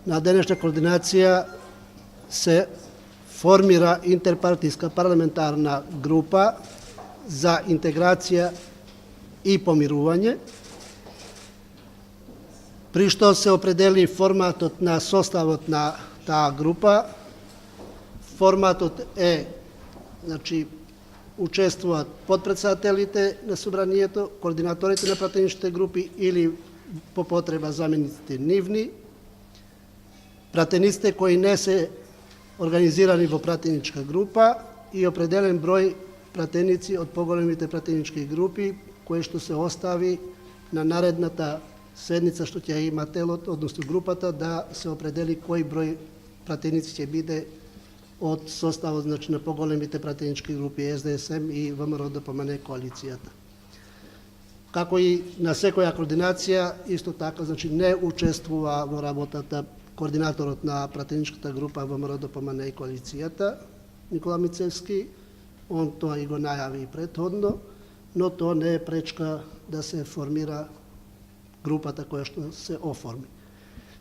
na денешна координација се формира интерпартијска парламентарна група за интеграција и помирување, при што се определи форматот на составот на таа група. Форматот е, значи, учествуваат подпредседателите на собранието, координаторите на пратеничките групи или по потреба замениците нивни, пратениците кои не се организирани во пратеничка група и определен број пратеници од поголемите пратенички групи, кои што се остави на наредната седница што ќе има телот, односно групата, да се определи кој број пратеници ќе биде од составот, значи, на поголемите пратенички групи СДСМ и ВМРО ДПМН коалицијата. Како и на секоја координација, исто така, значи, не учествува во работата координаторот на пратеничката група ВМРО ДПМН и коалицијата, Никола Мицевски. Он тоа и го најави претходно, но тоа не е пречка да се формира групата која што се оформи.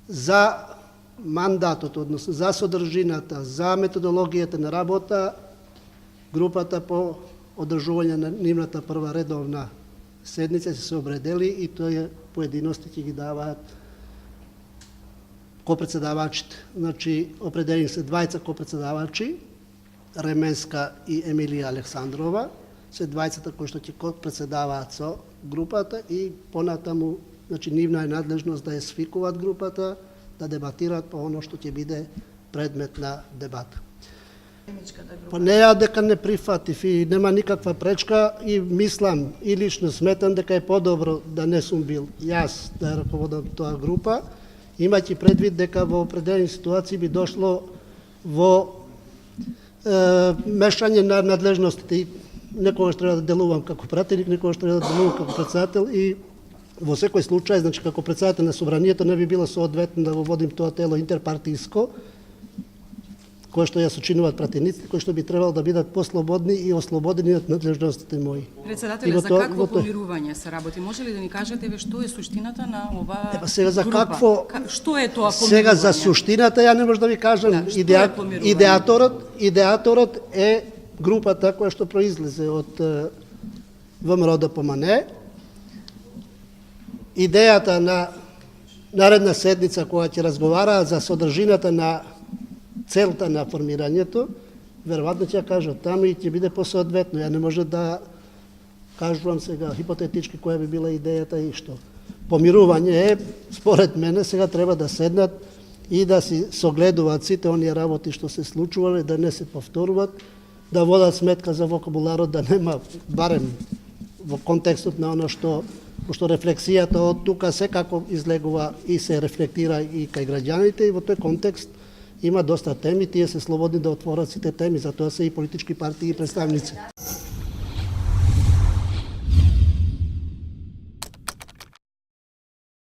За мандатот, односно за содржината, за методологијата на работа, групата по одржување на нивната прва редовна седница се определи и тоа поединости ќе ги даваат копредседавачите. Значи, определени се двајца копредседавачи, Ременска и Емилија Александрова, се двајцата кои што ќе копредседаваат со групата и понатаму, значи, нивна е надлежност да ја свикуваат групата, да дебатираат по оно што ќе биде предмет на дебата. По неја дека не прифатив и нема никаква пречка и мислам и лично сметам дека е подобро да не сум бил јас да ја раководам тоа група, имајќи предвид дека во определени ситуации би дошло во мешање на надлежностите и некогаш треба да делувам како пратеник, некогаш треба да делувам како председател и во секој случај, значи, како председател на собранието не би било соодветно да го водим тоа тело интерпартиско, кое што ја сочинуваат пратениците, кои што би требало да бидат послободни и ослободени од надлежностите мои. Председателе, за какво помирување се работи? Може ли да ни кажете што е суштината на оваа сега за група? какво? Што е тоа помирување? Сега за суштината ја не можам да ви кажам. Идеаторот е групата која што произлезе од ВМРО ДПМН. Идејата на наредна седница која ќе разговара за содржината на целта на формирањето, веројатно ќе ја кажат таму и ќе биде посоодветно. Ја не може да кажувам сега хипотетички која би била идејата и што. Помирување е, според мене, сега треба да седнат и да си согледуваат сите оние работи што се случувале, да не се повторуваат, да водат сметка за вокабуларот, да нема, барем во контекстот на оно што рефлексијата од тука секако излегува и се рефлектира и кај граѓаните и во тој контекст има доста теми, тие се слободни да отворат сите теми, затоа се и политички партии и представници.